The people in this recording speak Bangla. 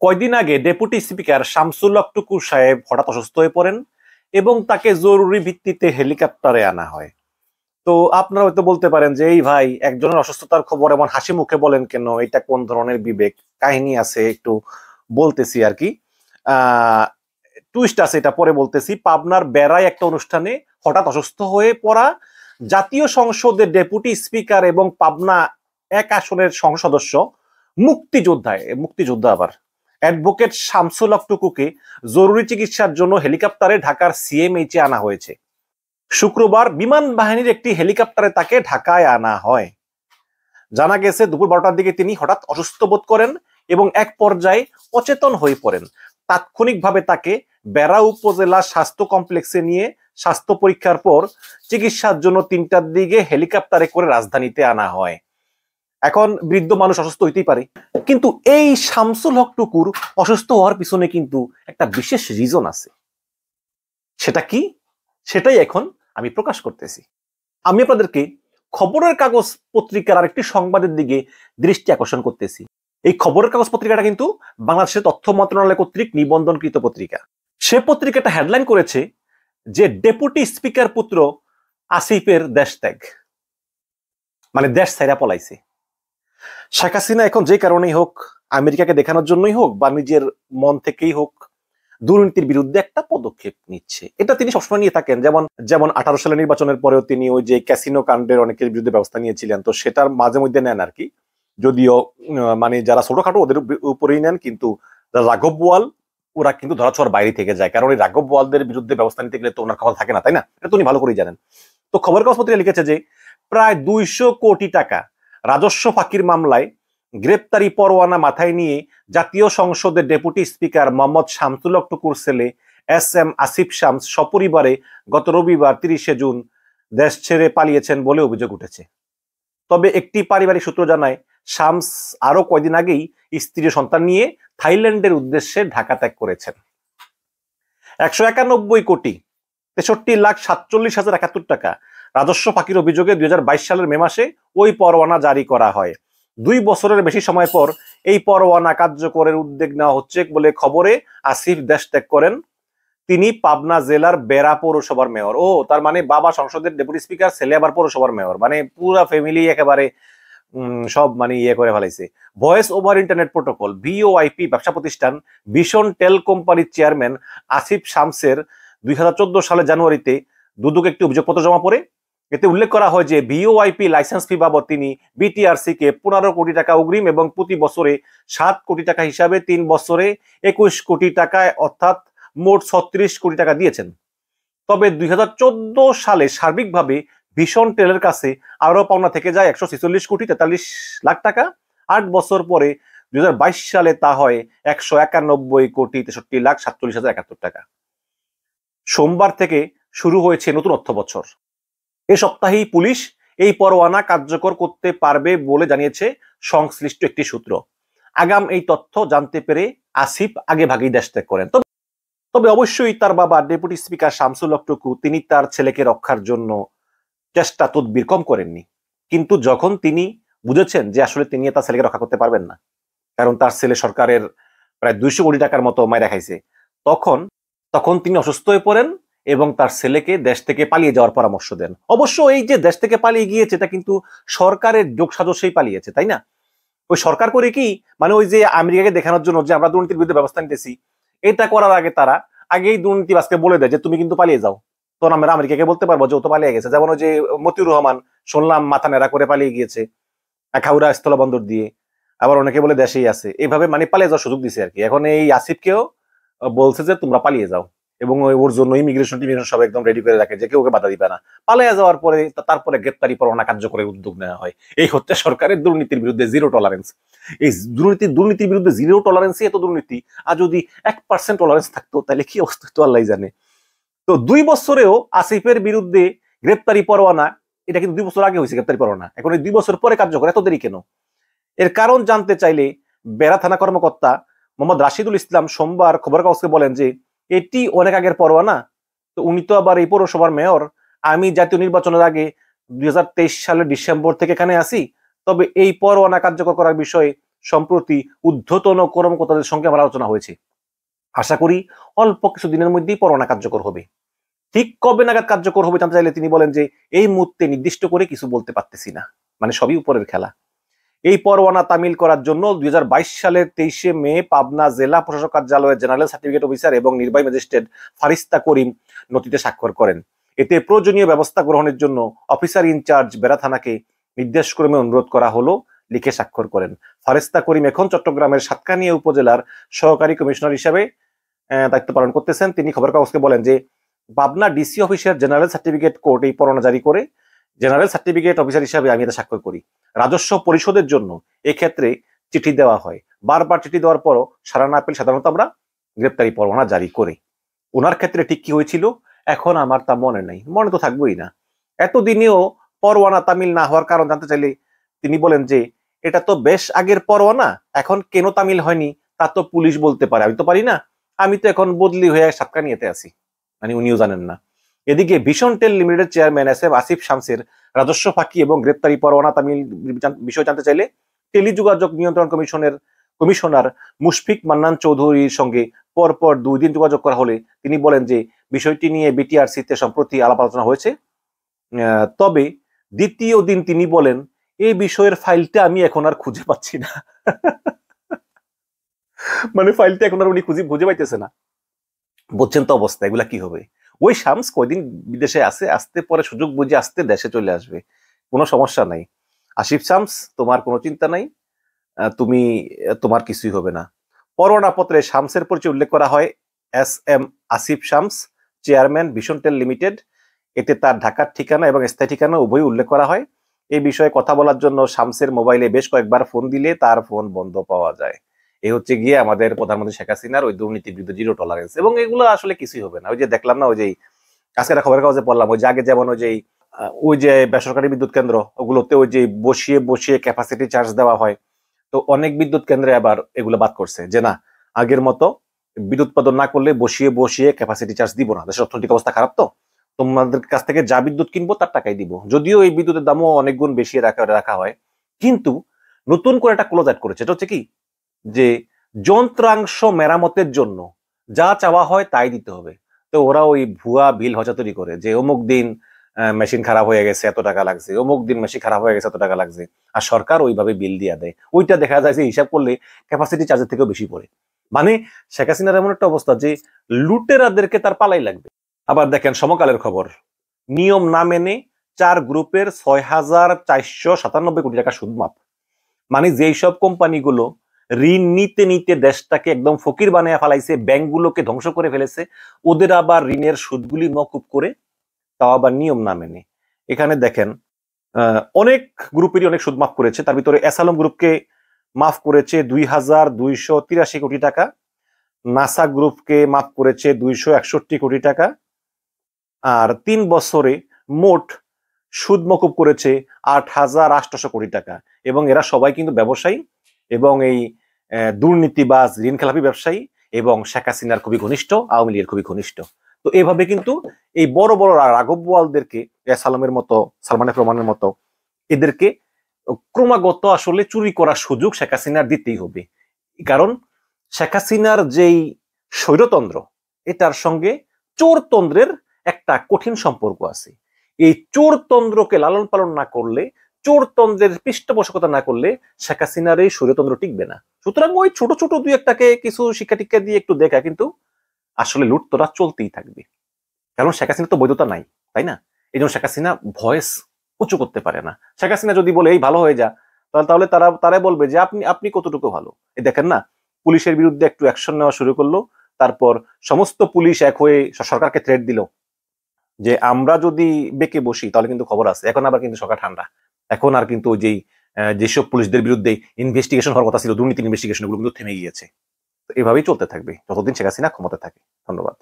কয়দিন আগে ডেপুটি স্পিকার শামসুল হক টুকু সাহেব হঠাৎ অসুস্থ হয়ে পড়েন এবং তাকে জরুরি ভিত্তিতে হেলিকপ্টারে আনা হয়। তো আপনারা হয়তো বলতে পারেন যে এই ভাই একজনের অসুস্থতার খবর এমন হাসি মুখে বলেন কেন, এটা কোন ধরনের বিবেক কাহিনী আছে একটু বলতেছি আর কি। টুইস্ট আছে, এটা পরে বলতেছি। পাবনার বেড়ায় একটা অনুষ্ঠানে হঠাৎ অসুস্থ হয়ে পড়া জাতীয় সংসদের ডেপুটি স্পিকার এবং পাবনা এক আসনের সংসদ সদস্য মুক্তিযোদ্ধা আবার অ্যাডভোকেট শামসুল হক টুকুকে জরুরি চিকিৎসার জন্য হেলিকপ্টারে ঢাকার সিএমএইচে আনা হয়েছে। শুক্রবার বিমান বাহিনীর একটি হেলিকপ্টারে তাকে ঢাকায় আনা হয়। জানা গেছে দুপুর 12টার দিকে তিনি হঠাৎ অসুস্থ বোধ করেন এবং এক পর্যায়ে অচেতন হয়ে পড়েন। তাৎক্ষণিকভাবে তাকে বেড়া উপজেলা স্বাস্থ্য কমপ্লেক্সে নিয়ে স্বাস্থ্য পরীক্ষার পর চিকিৎসার জন্য 3টার দিকে হেলিকপ্টারে করে রাজধানীতে আনা হয়। এখন বৃদ্ধ মানুষ অসুস্থ হইতেই পারে, কিন্তু এই শামসুল হক টুকুর অসুস্থ হওয়ার পিছনে কিন্তু একটা বিশেষ রিজন আছে। সেটা কি, সেটাই এখন আমি প্রকাশ করতেছি। আমি আপনাদেরকে খবরের কাগজ পত্রিকার আরেকটি সংবাদের দিকে দৃষ্টি আকর্ষণ করতেছি। এই খবরের কাগজ পত্রিকাটা কিন্তু বাংলাদেশের তথ্য মন্ত্রণালয় কর্তৃক নিবন্ধনকৃত পত্রিকা। সে পত্রিকাটা হেডলাইন করেছে যে ডেপুটি স্পিকার পুত্র আসিফের দেশ ত্যাগ, মানে দেশ ছাইরা পলাইছে। শেখ হাসিনা এখন যে কারণেই হোক, আমেরিকাকে দেখানোর জন্যই হোক বা নিজের মন থেকেই হোক, দুর্নীতির বিরুদ্ধে একটা পদক্ষেপ নিচ্ছে। এটা তিনি সবসময় নিয়ে থাকেন। যেমন 18 সালের নির্বাচনের পরেও তিনি ওই যে ক্যাসিনো কাণ্ডের অনেকের বিরুদ্ধে ব্যবস্থা নিয়েছিলেন, তো সেটার মাঝে মধ্যে নেন আর কি। যদিও মানে যারা ছোটখাটো ওদের উপরেই নেন, কিন্তু রাঘব বোয়াল ওরা কিন্তু ধরাছোঁয়ার বাইরে থেকে যায়, কারণ এই রাঘব বোয়ালদের বিরুদ্ধে ব্যবস্থা নিতে গেলে তো ওনার কথা থাকে না, তাই না? এটা তো উনি ভালো করেই জানেন। তো খবরের কাগজ পত্রিকা লিখেছে যে প্রায় 200 কোটি টাকা রাজস্ব ফাঁকির মামলায় গ্রেপ্তারি পরোয়ানা মাথায় নিয়ে জাতীয় সংসদের ডেপুটি স্পিকার মোহাম্মদ শামসুল হক টুকুর ছেলে SM আসিফ শামস সপরিবারে গত রবিবার 30শে জুন দেশ ছেড়ে পালিয়েছেন বলে অভিযোগ উঠেছে। তবে একটি পারিবারিক সূত্র জানায় শামস আরো কয়দিন আগেই স্ত্রী ও সন্তান নিয়ে থাইল্যান্ডের উদ্দেশ্যে ঢাকা ত্যাগ করেছেন। 191 কোটি 63,47,071 টাকা রাজস্ব ফাঁকির অভিযোগে 2022 সালের মে মাসে ওই পরোয়ানা জারি করা হয়। 2 বছরের বেশি সময় পর এই পরোয়ানা কার্যকরের উদ্যোগ নেওয়া হচ্ছে বলে খবরে আসিফ দেশ ত্যাগ করেন। তিনি পাবনা জেলার বেড়া পৌরসভার মেয়র। ও তার মানে বাবা সংসদের ডেপুটি স্পিকার, ছেলে আবার পৌরসভার মেয়র, মানে পুরা ফ্যামিলি একেবারে সব মানে ইয়ে করে ফেলাইছে। Voice over internet protocol VoIP ব্যবসা প্রতিষ্ঠান ভিশন টেল কোম্পানির চেয়ারম্যান আসিফ শামসের 2014 সালের জানুয়ারিতে দুদক একটি অভিযোগপত্র জমা পড়ে। এতে উল্লেখ করা হয় যে VoIP লাইসেন্স ফি বাবদ তিনি BTRC কে 15 কোটি টাকা অগ্রিম এবং প্রতি বছরে 7 কোটি টাকা হিসাবে 3 বছরে 21 কোটি টাকায় অর্থাৎ মোট 36 কোটি টাকা দিয়েছেন। তবে 2014 সালে সার্বিকভাবে ভিশন টেলের কাছে আরো পাওনা থেকে যায় 146 কোটি 43 লাখ টাকা। 8 বছর পরে 2022 সালে তা হয় 191 কোটি 63,47,071 টাকা। সোমবার থেকে শুরু হয়েছে নতুন অর্থ বছর। এ সপ্তাহেই পুলিশ এই পরোয়ানা কার্যকর করতে পারবে বলে জানিয়েছে সংশ্লিষ্ট একটি সূত্র। আগাম এই তথ্য জানতে পেরে আসিফ আগে ভাগেই দেশ ত্যাগ করেন। তবে অবশ্যই তার বাবা ডেপুটি স্পিকার শামসুল হক টুকু তিনি তার ছেলেকে রক্ষার জন্য চেষ্টা তদবির কম করেননি। কিন্তু যখন তিনি বুঝেছেন যে আসলে তিনি তার ছেলেকে রক্ষা করতে পারবেন না, কারণ তার ছেলে সরকারের প্রায় 200 কোটি টাকার মতো মাইরা খাইছে, তখন তিনি অসুস্থ হয়ে পড়েন এবং তার ছেলেকে দেশ থেকে পালিয়ে যাওয়ার পরামর্শ দেন। অবশ্য এই যে দেশ থেকে পালিয়ে গিয়েছে এটা কিন্তু সরকারের যোগসাজশেই পালিয়েছে, তাই না? ওই সরকার করে কি, মানে ওই যে আমেরিকাকে দেখানোর জন্য যে আমরা দুর্নীতির বিরুদ্ধে ব্যবস্থা নিতেছি, এটা করার আগে তারা আগেই দুর্নীতিবাজকে বলে দেয় যে তুমি কিন্তু পালিয়ে যাও, তো আমরা আমেরিকাকে বলতে পারবো যে ও তো পালিয়ে গেছে। যেমন ওই যে মতিউর রহমান শুনলাম মাথা নেড়া করে পালিয়ে গিয়েছে খাউড়া স্থলবন্দর দিয়ে, আবার অনেকে বলে দেশেই আছে, এইভাবে মানে পালিয়ে যাওয়ার সুযোগ দিছে আর কি। এখন এই আসিফকেও বলছে যে তোমরা পালিয়ে যাও, এবং ওর জন্য ইমিগ্রেশন সব একদম রেডি করে রাখে যে কেউ ওকে বাধা দিবে না। পালিয়ে যাওয়ার পরে তারপরে গ্রেপ্তারি পরোয়ানা কার্যকরের উদ্যোগ নেওয়া হয়। এই হচ্ছে সরকারের দুর্নীতির বিরুদ্ধে জিরো টলারেন্স। এই দুর্নীতির বিরুদ্ধে জিরো টলারেন্সই এত দুর্নীতি। আর যদি 1% টলারেন্স থাকতো তাহলে কি অবস্থা তো আল্লাহ জানে। তো 2 বছরেও আসিফের বিরুদ্ধে গ্রেপ্তারি পরোয়ানা, এটা কিন্তু 2 বছর আগে হয়েছে গ্রেপ্তারি পরোয়ানা, এখন এই 2 বছর পরে কার্যকর, এত দেরি কেন? এর কারণ জানতে চাইলে বেড়া থানা কর্মকর্তা মোহাম্মদ রাশিদুল ইসলাম সোমবার খবরের কাগজকে বলেন যে এটি অনেক আগের পরোয়ানা, তো উনি তো আবার এই পৌরসভার মেয়র। আমি জাতীয় নির্বাচনের আগে 2023 সালের ডিসেম্বর থেকে এখানে আসি, তবে এই পরোয়ানা কার্যকর করার বিষয়ে সম্প্রতি ঊর্ধ্বতন কর্মকর্তাদের সঙ্গে আমার আলোচনা হয়েছে। আশা করি অল্প কিছু দিনের মধ্যেই পরোয়ানা কার্যকর হবে। ঠিক কবে নাগাদ কার্যকর হবে জানতে চাইলে তিনি বলেন যে এই মুহূর্তে নির্দিষ্ট করে কিছু বলতে পারতেছি না, মানে সবই উপরের খেলা। এই পরোয়ানা তামিল করার জন্য 2022 সালের 23শে মে পাবনা জেলা প্রশাসক কার্যালয়ের জেনারেল সার্টিফিকেট অফিসার এবং নির্বাহী ম্যাজিস্ট্রেট ফারিস্তা করিম নথিতে স্বাক্ষর করেন। এতে প্রয়োজনীয় ব্যবস্থা গ্রহণের জন্য অফিসার ইনচার্জ বেড়া থানাকে নির্দেশক্রমে অনুরোধ করা হলো, লিখে স্বাক্ষর করেন। ফারিস্তা করিম এখন চট্টগ্রামের সাতকানিয়া উপজেলার সহকারী কমিশনার হিসেবে দায়িত্ব পালন করতেছেন। তিনি খবর কাগজকে বলেন যে পাবনা ডিসি অফিসের জেনারেল সার্টিফিকেট কোর্ট এই পরোয়ানা জারি করে, জেনারেল সার্টিফিকেট অফিসার হিসাবে আমি এটা স্বাক্ষর করি। রাজস্ব পরিশোধের জন্য এক্ষেত্রে চিঠি দেওয়া হয়, বারবার চিঠি দেওয়ার পরও সাড়া না পেলে সাধারণত আমরা গ্রেপ্তারি পরোয়ানা জারি করি। ওনার ক্ষেত্রে ঠিক কি হয়েছিল এখন আমার তা মনে নেই, মনে তো থাকবোই না। এতদিনেও পরোয়ানা তামিল না হওয়ার কারণ জানতে চাইলে তিনি বলেন যে এটা তো বেশ আগের পরোয়ানা, এখন কেন তামিল হয়নি তা তো পুলিশ বলতে পারে, আমি তো পারি না, আমি তো এখন বদলি হয়ে সাতকানিয়াতে আছি, মানে উনিও জানেন না। এদিকে Vision Tel Limited chairman S M Asif শামসের রাজস্ব ফাঁকি এবং গ্রেপ্তারি পরোয়ানা তামিল বিষয় জানতে চাইলে টেলিযোগাযোগ নিয়ন্ত্রণ কমিশনার মুশফিক মান্নান চৌধুরীর সঙ্গে পরপর 2 দিন যোগাযোগ করা হলে তিনি বলেন যে বিষয়টি নিয়ে বিটিআরসিতে সম্প্রতি আলাপ আলোচনা হয়েছে। তবে দ্বিতীয় দিন তিনি বলেন এই বিষয়ের ফাইলটা আমি এখন আর খুঁজে পাচ্ছি না। মানে ফাইলটা এখন আর উনি খুঁজে পাইতেছে না। বুঝছেন তো অবস্থা, এগুলা কি হবে। ওই শামস কয়দিন বিদেশে আছে, আসতে পরে সুযোগ বুঝে আসতে দেশে চলে আসবে, কোনো সমস্যা নাই। আসিফ শামস তোমার কোনো চিন্তা নাই, তুমি তোমার কিছুই হবে না। পরোয়ানা পত্রে শামসের পরিচয় উল্লেখ করা হয় S M Asif Shams, chairman Vision Tel Limited. এতে তার ঢাকার ঠিকানা এবং স্থায়ী ঠিকানা উভয়ই উল্লেখ করা হয়। এই বিষয়ে কথা বলার জন্য শামসের মোবাইলে বেশ কয়েকবার ফোন দিলে তার ফোন বন্ধ পাওয়া যায়। এই হচ্ছে গিয়ে আমাদের প্রধানমন্ত্রী শেখ হাসিনার ওই দুর্নীতির বিরুদ্ধে জিরো টলারেন্স। এবং এগুলো আসলে কিছুই হবে না। ওই যে দেখলাম না, ওই যে আজকের খবরের কাগজে পড়লাম, ওই যে আগে যেমন ওই যে বেসরকারি বিদ্যুৎ কেন্দ্র ওগুলোতে ওই যে বসিয়ে বসিয়ে ক্যাপাসিটি চার্জ দেওয়া হয়, তো অনেক বিদ্যুৎ কেন্দ্রে আবার এগুলো বাদ করছে যে না, আগের মতো বিদ্যুৎ উৎপাদন না করলে বসিয়ে বসিয়ে ক্যাপাসিটি চার্জ দিব না। দেশের অর্থনৈতিক অবস্থা খারাপ, তো তোমাদের কাছ থেকে যা বিদ্যুৎ কিনবো তার টাকাই দিব। যদিও এই বিদ্যুতের দামও অনেক গুণ বেশি রাখা হয়, কিন্তু নতুন করে একটা ক্লোজ অ্যাড করেছে। এটা হচ্ছে কি যে যন্ত্রাংশ মেরামতের জন্য যা চাওয়া হয় তাই দিতে হবে। তো ওরা ওই ভুয়া বিল হচাতরি করে যে অমুক দিন মেশিন খারাপ হয়ে গেছে এত টাকা লাগছে, অমুক দিন মেশিন খারাপ হয়ে গেছে এত টাকা লাগছে, আর সরকার ওইভাবে বিল দিয়ে দেয়। ওইটা দেখা যায় যে হিসাব করলে ক্যাপাসিটি চার্জের থেকেও বেশি পড়ে। মানে শেখ হাসিনার এমন একটা অবস্থা যে লুটেরাদেরকে তার পালাই লাগবে। আবার দেখেন সমকালের খবর, নিয়ম না মেনে 4 গ্রুপের 6,497 কোটি টাকা সুদ মাপ। মানে যেই সব কোম্পানিগুলো ঋণ নিতে নিতে দেশটাকে একদম ফকির বানিয়ে ফেলাইছে, ব্যাংকগুলোকে ধ্বংস করে ফেলেছে, ওদের আবার ঋণের সুদগুলি মকুব করে, তাও আবার নিয়ম না মেনে। এখানে দেখেন অনেক গ্রুপেরই অনেক সুদ মাফ করেছে। তার ভিতরে এস আলম গ্রুপকে মাফ করেছে 2,283 কোটি টাকা, নাসা গ্রুপকে মাফ করেছে 261 কোটি টাকা, আর 3 বছরে মোট সুদ মকুব করেছে 8,800 কোটি টাকা। এবং এরা সবাই কিন্তু ব্যবসায়ী এবং এই দুর্নীতিবাজ ঋণ খেলাপি ব্যবসায়ী এবং শেখ হাসিনার খুবই ঘনিষ্ঠ, আওয়ামী লীগের খুবই ঘনিষ্ঠ। তো এভাবে কিন্তু এই বড় বড় রাঘব বোয়ালদেরকে, সালামের মতো, সালমান এফ রহমানের মতো, এদেরকে ক্রমাগত আসলে চুরি করার সুযোগ শেখ হাসিনার দিতেই হবে। কারণ শেখ হাসিনার যেই স্বৈরতন্ত্র, এটার সঙ্গে চোরতন্ত্রের একটা কঠিন সম্পর্ক আছে। এই চোরতন্ত্রকে লালন পালন না করলে, চোরতন্ত্রের পৃষ্ঠপোষকতা না করলে শেখ হাসিনার এই স্বৈরতন্ত্র টিকবে না। সুতরাং ওই ছোট ছোট 2-1টাকে কিছু শিক্ষা টিক্ষা দিয়ে একটু দেখা, কিন্তু আসলে লুটতরা চলতেই থাকবে। কারণ শেখ হাসিনা তো বৈধতা নাই, তাই না? এই জন্য শেখ হাসিনা ভয়েস উঁচু করতে পারে না। শেখ হাসিনা যদি বলে এই ভালো হয়ে যা, তাহলে তারা বলবে যে আপনি কতটুকু ভালো। এই দেখেন না, পুলিশের বিরুদ্ধে একটু অ্যাকশন নেওয়া শুরু করলো, তারপর সমস্ত পুলিশ এক হয়ে সরকারকে থ্রেট দিল যে আমরা যদি বেঁকে বসি তাহলে কিন্তু খবর আছে। এখন আবার কিন্তু সরকার ঠান্ডা, এখন আর কিন্তু ওই যেসব পুলিশদের বিরুদ্ধে ইনভেস্টিগেশন হওয়ার কথা ছিল, দুর্নীতি ইনভেস্টিগেশন, ওগুলো কিন্তু থেমে গিয়েছে। তো এভাবেই চলতে থাকবে যতদিন শেখ হাসিনা ক্ষমতা থাকে। ধন্যবাদ।